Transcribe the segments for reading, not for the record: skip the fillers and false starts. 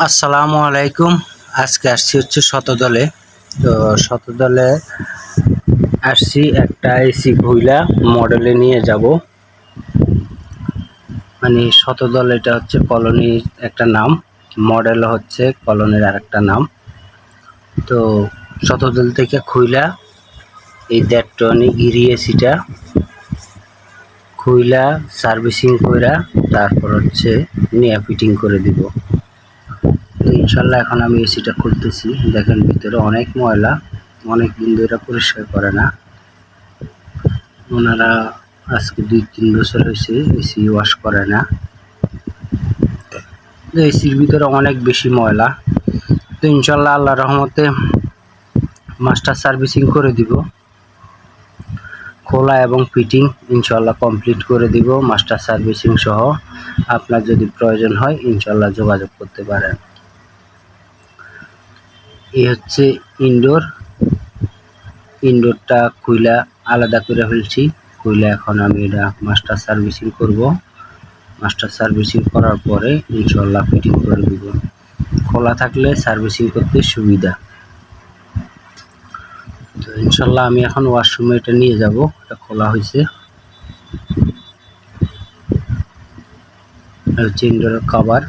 আসসালামু আলাইকুম। আজকে আসছি হচ্ছে শতদলে। তো শতদলে আসছি একটা এসি ভুইলা মডেলে নিয়ে যাব। মানে শতদল এটা হচ্ছে কলোনির একটা নাম, মডেল হচ্ছে কলোনির আরেকটা নাম। তো শতদল থেকে খুইলা এই 1.5 টনি গিরি এসিটা খুইলা সার্ভিসিং কইরা তারপর হচ্ছে নিয়ে ফিটিং করে দিব। তো ইনশাল্লাহ এখন আমি এসিটা খুলতেছি। দেখেন ভিতরে অনেক ময়লা, অনেক দিন ধরে পরিষ্কার করে না ওনারা। আজকে 2-3 বছর হয়েছে এসি ওয়াশ করে না। তো এসির ভিতরে অনেক বেশি ময়লা। তো ইনশাল্লাহ আল্লাহর রহমতে মাস্টার সার্ভিসিং করে দিব, খোলা এবং ফিটিং ইনশাল্লাহ কমপ্লিট করে দিব মাস্টার সার্ভিসিং সহ। আপনার যদি প্রয়োজন হয় ইনশাল্লাহ যোগাযোগ করতে পারেন। এই হচ্ছে ইনডোরটা খুইলা আলাদা করে ফেলছি। খুইলা এখন আমি এটা মাস্টার সার্ভিসিং করব। মাস্টার সার্ভিসিং করার পরে ইনশাল্লাহ ফিটিং করে দিব। খোলা থাকলে সার্ভিসিং করতে সুবিধা। তো ইনশাল্লাহ আমি এখন ওয়াশরুমে এটা নিয়ে যাব। এটা খোলা হয়েছে। হচ্ছে ইনডোরের কভার।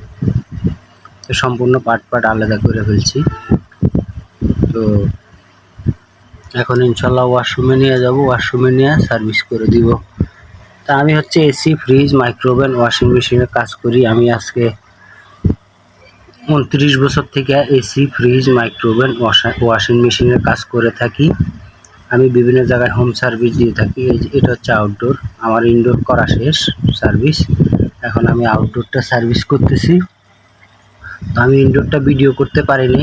তো সম্পূর্ণ পার্ট আলাদা করে ফেলছি। তো এখন ইনশাল্লাহ ওয়াশরুমে নিয়ে যাব, ওয়াশরুমে নিয়ে সার্ভিস করে দিব। তা আমি হচ্ছে এসি, ফ্রিজ, মাইক্রোওভেন, ওয়াশিং মেশিনে কাজ করি। আমি আজকে 29 বছর থেকে এসি, ফ্রিজ, মাইক্রোওভেন, ওয়াশিং মেশিনের কাজ করে থাকি। আমি বিভিন্ন জায়গায় হোম সার্ভিস দিয়ে থাকি। এটা হচ্ছে আউটডোর। আমার ইনডোর করা শেষ সার্ভিস। এখন আমি আউটডোরটা সার্ভিস করতেছি। তো আমি ইনডোরটা ভিডিও করতে পারিনি,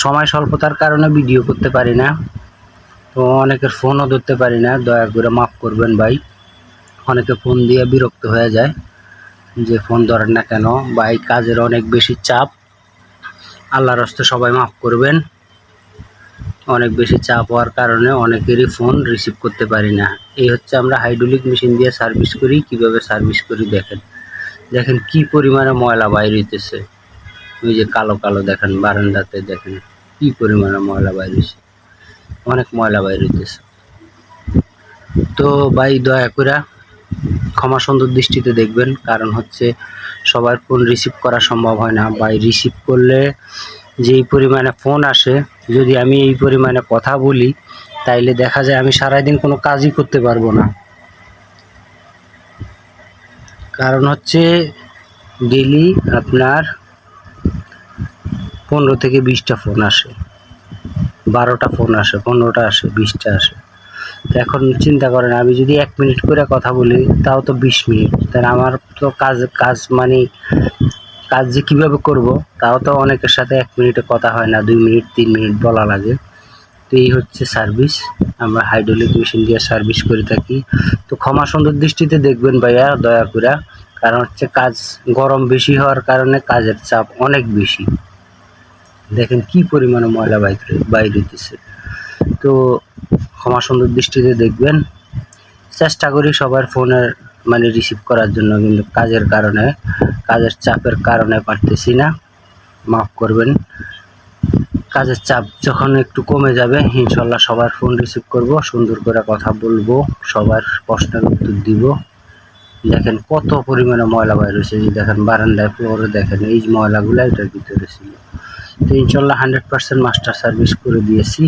সময় স্বল্পতার কারণে ভিডিও করতে পারি না। তো অনেকের ফোনও ধরতে পারি না, দয়া করে মাফ করবেন ভাই। অনেকে ফোন দিয়ে বিরক্ত হয়ে যায় যে ফোন ধরেন না কেন। ভাই কাজের অনেক বেশি চাপ, আল্লাহর রাস্তায় সবাই মাফ করবেন। অনেক বেশি চাপ হওয়ার কারণে অনেকেরই ফোন রিসিভ করতে পারি না। এই হচ্ছে আমরা হাইড্রোলিক মেশিন দিয়ে সার্ভিস করি। কিভাবে সার্ভিস করি দেখেন। দেখেন কি পরিমাণে ময়লা বাইর হইতেছে। ওই যে কালো কালো দেখেন বারান্দাতে, দেখেন কি পরিমাণে ময়লা বাইর হইছে। অনেক ময়লা বাইর হইতেছে। তো ভাই দয়া করে ক্ষমা সুন্দর দৃষ্টিতে দেখবেন। কারণ হচ্ছে সবার ফোন রিসিভ করা সম্ভব হয় না। ভাই রিসিভ করলে যেই পরিমাণে ফোন আসে, যদি আমি এই পরিমাণে কথা বলি তাইলে দেখা যায় আমি সারাদিন কোনো কাজই করতে পারবো না। কারণ হচ্ছে ডেইলি আপনার 15 থেকে 20টা ফোন আসে, 12টা ফোন আসে, 15টা আসে, 20টা আসে। তো এখন চিন্তা করেন আমি যদি 1 মিনিট করে কথা বলি তাও তো 20 মিনিট। তাহলে আমার তো কাজ মানে কাজ যে কীভাবে করব তাও তো অনেকের সাথে 1 মিনিটে কথা হয় না, 2 মিনিট 3 মিনিট বলা লাগে। তো এই হচ্ছে সার্ভিস। আমরা হাইড্রোলিক মেশিন দিয়ে সার্ভিস করে থাকি। তো ক্ষমা সুন্দর দৃষ্টিতে দেখবেন ভাইয়া, দয়া করে। কারণ হচ্ছে কাজ গরম বেশি হওয়ার কারণে কাজের চাপ অনেক বেশি। দেখেন কি পরিমাণে ময়লা বাইর হইতেছে। তো ক্ষমা সুন্দর দৃষ্টিতে দেখবেন। চেষ্টা করি সবার ফোনের মানে রিসিভ করার জন্য, কিন্তু কাজের কারণে, কাজের চাপের কারণে পারতেছি না, মাফ করবেন। কাজের চাপ যখন একটু কমে যাবে ইনশাল্লাহ সবার ফোন রিসিভ করব, সুন্দর করে কথা বলবো, সবার প্রশ্নের উত্তর দিব। দেখেন কত পরিমাণে ময়লা বাইর হয়েছে। যে দেখেন বারান্দায় ফ্লোরে দেখেন এই ময়লাগুলো এটার ভিতরে ছিল। তো ইনশাল্লাহ 100% মাস্টার সার্ভিস করে দিয়েছি।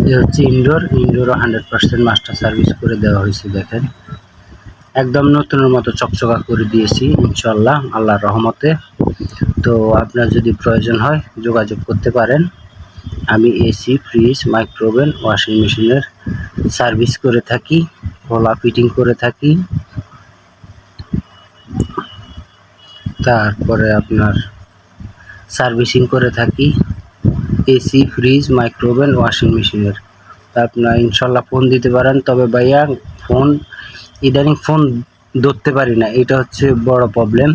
এ হচ্ছে ইনডোরও 100% মাস্টার সার্ভিস করে দেওয়া হয়েছে। দেখেন একদম নতুনের মতো চকচকা করে দিয়েছি ইনশাল্লাহ আল্লাহর রহমতে। তো আপনার যদি প্রয়োজন হয় যোগাযোগ করতে পারেন। আমি এসি, ফ্রিজ, মাইক্রোওভেন, ওয়াশিং মেশিনের সার্ভিস করে থাকি, খোলা ফিটিং করে থাকি। তারপরে আপনার সার্ভিসিং করে থাকি এসি, ফ্রিজ, মাইক্রোওভেন, ওয়াশিং মেশিনের। তা আপনার ইনশাল্লাহ ফোন দিতে পারেন। তবে ভাইয়া ফোন ইদানিং ফোন ধরতে পারি না, এটা হচ্ছে বড় প্রবলেম।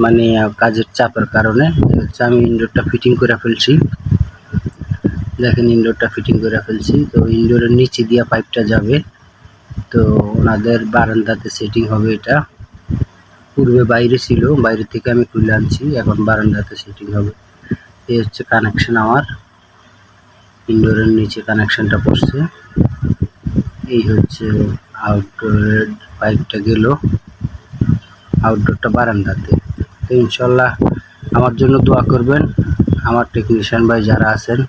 মানে কাজের চাপের কারণে। হচ্ছে আমি ইনডোরটা ফিটিং করে ফেলছি। দেখেন ইনডোরটা ফিটিং করে ফেলছি। তো ইনডোরের নিচে দিয়ে পাইপটা যাবে। তো ওনাদের বারান্দাতে সেটিং হবে এটা। পূর্বে বাইরে ছিল, বাইরে থেকে আমি খুলে আনছি, এখন বারান্দাতে সেটিং হবে। এই হচ্ছে কানেকশন আমার, ইনডোরের নিচে কানেকশনটা পড়ছে। এই হচ্ছে আউটডোরের পাইপটা গেল, আউটডোরটা বারান্দাতে। তো ইনশাল্লাহ আমার জন্য দোয়া করবেন, আমার টেকনিশিয়ান ভাই যারা আছেন,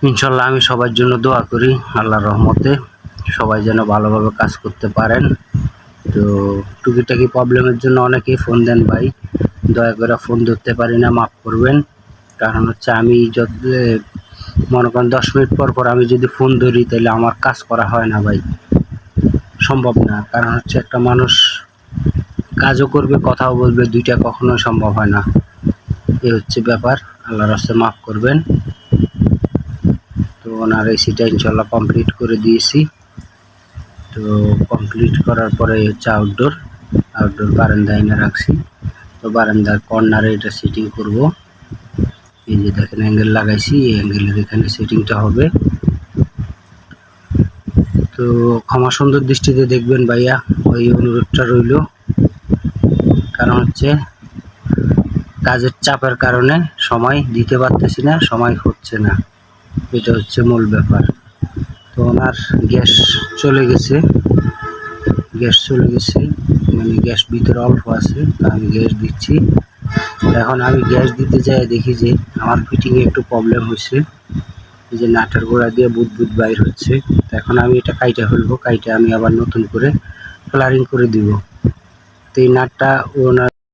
ইনশাল্লাহ আমি সবার জন্য দোয়া করি আল্লাহর রহমতে সবাই যেন ভালোভাবে কাজ করতে পারেন। তো টুকিটাকি প্রবলেমের জন্য অনেকেই ফোন দেন ভাই, দয়া করে ফোন ধরতে পারি না, মাফ করবেন। কারণ হচ্ছে আমি মনে করেন 10 মিনিট পর পর আমি যদি ফোন ধরি তাহলে আমার কাজ করা হয় না ভাই, সম্ভব না। কারণ হচ্ছে একটা মানুষ কাজও করবে কথাও বলবে, দুইটা কখনোই সম্ভব হয় না। এই হচ্ছে ব্যাপার, আল্লাহর রাস্তায় মাফ করবেন। তো ওনার এসিটা ইনশাল্লাহ কমপ্লিট করে দিয়েছি। তো কমপ্লিট করার পরে হচ্ছে আউটডোর বারান্দা এনে রাখছি। তো বারান্দার কর্নারে এটা সেটিং করব। এই যে দেখেন অ্যাঙ্গেল লাগাইছি, এই অ্যাঙ্গেলের এখানে সেটিংটা হবে। তো ক্ষমা সুন্দর দৃষ্টিতে দেখবেন ভাইয়া, ওই অনুরোধটা রইল। কারণ হচ্ছে কাজের চাপের কারণে সময় দিতে পারতেছি না, সময় হচ্ছে না, এটা হচ্ছে মূল ব্যাপার। তো ওনার গ্যাস চলে গেছে, মানে গ্যাস ভিতরে অল্প আছে, তো আমি গ্যাস দিচ্ছি। এখন আমি গ্যাস দিতে যাই দেখি যে আমার ফিটিংয়ে একটু প্রবলেম হয়েছে, এই যে নাটের গোড়া দিয়ে বুদবুদ বাইর হচ্ছে। তো এখন আমি এটা কাইটা ফেলবো, কাইটা আমি আবার নতুন করে ফ্লারিং করে দিব। তো এই নাটটা ওনার